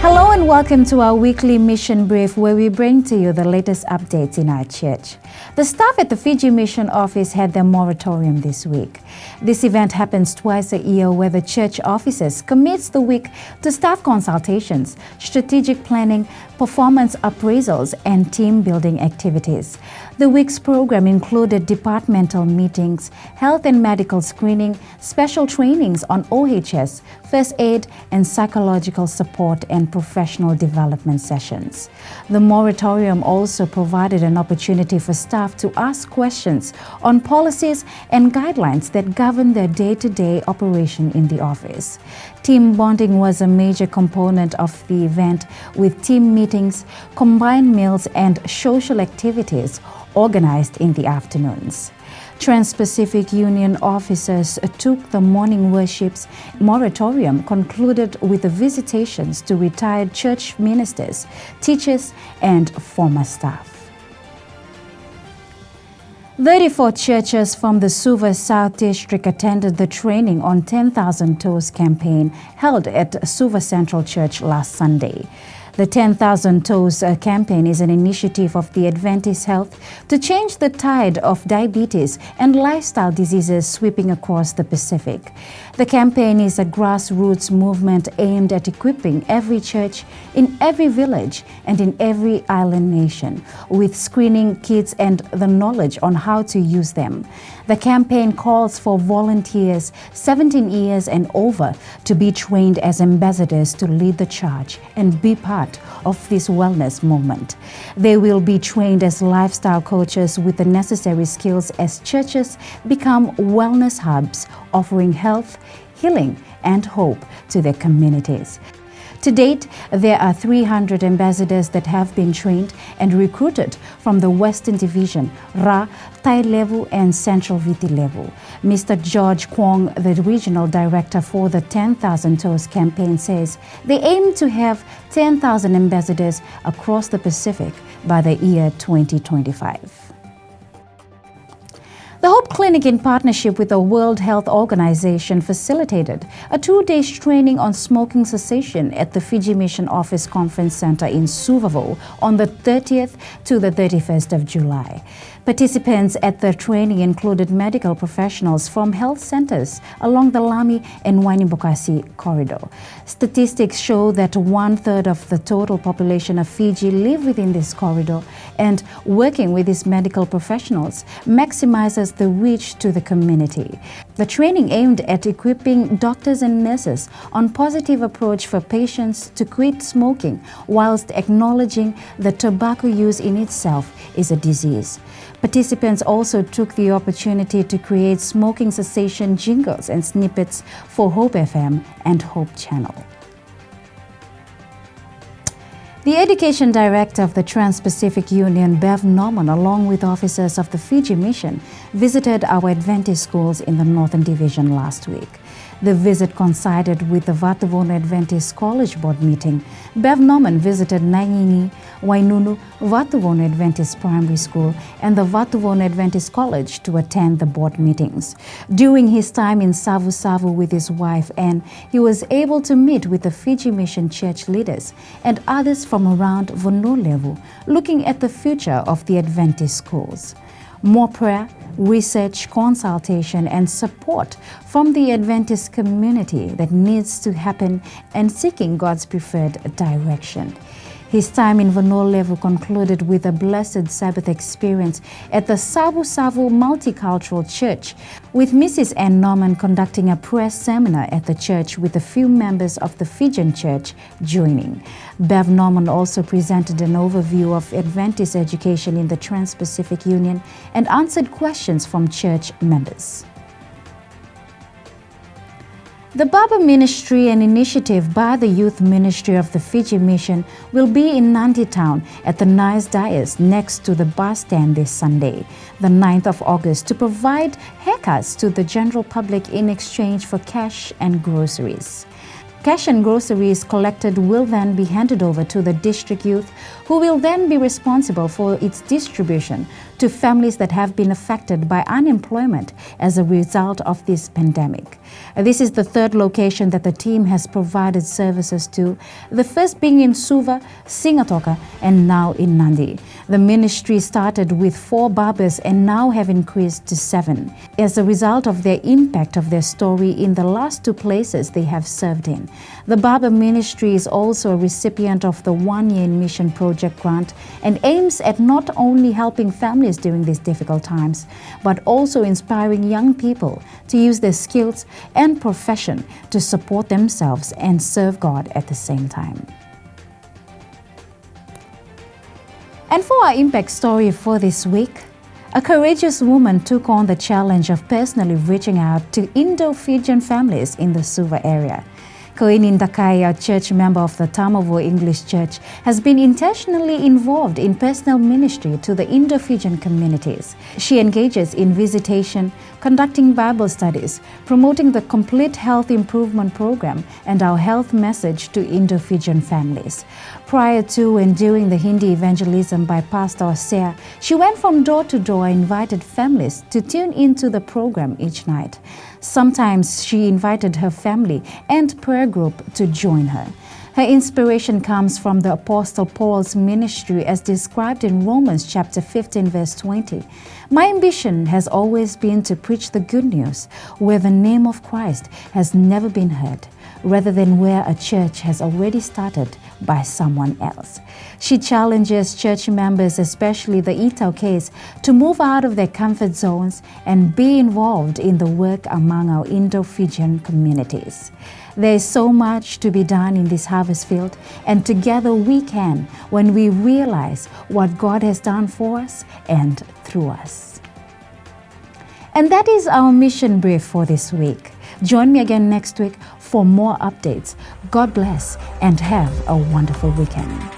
Hello and welcome to our weekly mission brief where we bring to you the latest updates in our church. The staff at the Fiji Mission office had their moratorium this week. This event happens twice a year where the church offices commits the week to staff consultations, strategic planning, performance appraisals, and team building activities. The week's program included departmental meetings, health and medical screening, special trainings on OHS, first aid, and psychological support and professional development sessions. The moratorium also provided an opportunity for staff to ask questions on policies and guidelines that govern their day-to-day operation in the office. Team bonding was a major component of the event, with team meetings, combined meals, and social activities organized in the afternoons. Trans-Pacific Union officers took the morning worship's moratorium concluded with the visitations to retired church ministers, teachers, and former staff. 34 churches from the Suva South District attended the training on 10,000 Toes campaign held at Suva Central Church last Sunday. The 10,000 Toes campaign is an initiative of the Adventist Health to change the tide of diabetes and lifestyle diseases sweeping across the Pacific. The campaign is a grassroots movement aimed at equipping every church in every village and in every island nation with screening kits and the knowledge on how to use them. The campaign calls for volunteers 17 years and over to be trained as ambassadors to lead the charge and be part of this wellness movement. They will be trained as lifestyle coaches with the necessary skills as churches become wellness hubs offering health, healing, and hope to their communities. To date, there are 300 ambassadors that have been trained and recruited from the Western Division, Ra, Thai level, and Central Viti level. Mr. George Kwong, the regional director for the 10,000 Toes campaign, says they aim to have 10,000 ambassadors across the Pacific by the year 2025. The Hope Clinic, in partnership with the World Health Organization, facilitated a 2-day training on smoking cessation at the Fiji Mission Office Conference Center in Suvavo on the 30th to the 31st of July. Participants at the training included medical professionals from health centers along the Lami and Wainimbokasi corridor. Statistics show that 1/3 of the total population of Fiji live within this corridor, and working with these medical professionals maximizes the reach to the community. The training aimed at equipping doctors and nurses on positive approach for patients to quit smoking whilst acknowledging that tobacco use in itself is a disease. Participants also took the opportunity to create smoking cessation jingles and snippets for Hope FM and Hope Channel. The Education Director of the Trans-Pacific Union, Bev Norman, along with officers of the Fiji Mission, visited our Adventist schools in the Northern Division last week. The visit coincided with the Vatuvunu Adventist College Board meeting. Bev Norman visited Nangini, Wainunu, Vatuvunu Adventist Primary School, and the Vatuvunu Adventist College to attend the board meetings. During his time in Savu Savu with his wife Anne, he was able to meet with the Fiji Mission church leaders and others from around Vunu level, looking at the future of the Adventist schools. More prayer, research, consultation, and support from the Adventist community that needs to happen, and seeking God's preferred direction. His time in Vanu level concluded with a blessed Sabbath experience at the Savu Savu Multicultural Church, with Mrs. Ann Norman conducting a prayer seminar at the church with a few members of the Fijian church joining. Bev Norman also presented an overview of Adventist education in the Trans-Pacific Union and answered questions from church members. The Baba Ministry, an initiative by the Youth Ministry of the Fiji Mission, will be in Nandi Town at the Nice Dais next to the bus stand this Sunday, the 9th of August, to provide haircuts to the general public in exchange for cash and groceries. Cash and groceries collected will then be handed over to the district youth, who will then be responsible for its distribution to families that have been affected by unemployment as a result of this pandemic. This is the third location that the team has provided services to, the first being in Suva, Singatoka, and now in Nandi. The ministry started with 4 barbers and now have increased to 7 as a result of their impact of their story in the last 2 places they have served in. The barber ministry is also a recipient of the 1 Year in Mission project grant and aims at not only helping families during these difficult times, but also inspiring young people to use their skills and profession to support themselves and serve God at the same time. And for our impact story for this week, a courageous woman took on the challenge of personally reaching out to Indo-Fijian families in the Suva area. Koini Ndakai, a church member of the Tamavo English Church, has been intentionally involved in personal ministry to the Indo-Fijian communities. She engages in visitation, conducting Bible studies, promoting the Complete Health Improvement Program and our health message to Indo-Fijian families. Prior to and during the Hindi evangelism by Pastor Osea, she went from door to door and invited families to tune into the program each night. Sometimes she invited her family and prayer group to join her. Her inspiration comes from the Apostle Paul's ministry as described in Romans chapter 15 verse 20. My ambition has always been to preach the good news where the name of Christ has never been heard, rather than where a church has already started by someone else. She challenges church members, especially the Itau case, to move out of their comfort zones and be involved in the work among our Indo-Fijian communities. There is so much to be done in this harvest field, and together we can when we realize what God has done for us and through us. And that is our mission brief for this week. Join me again next week for more updates. God bless and have a wonderful weekend.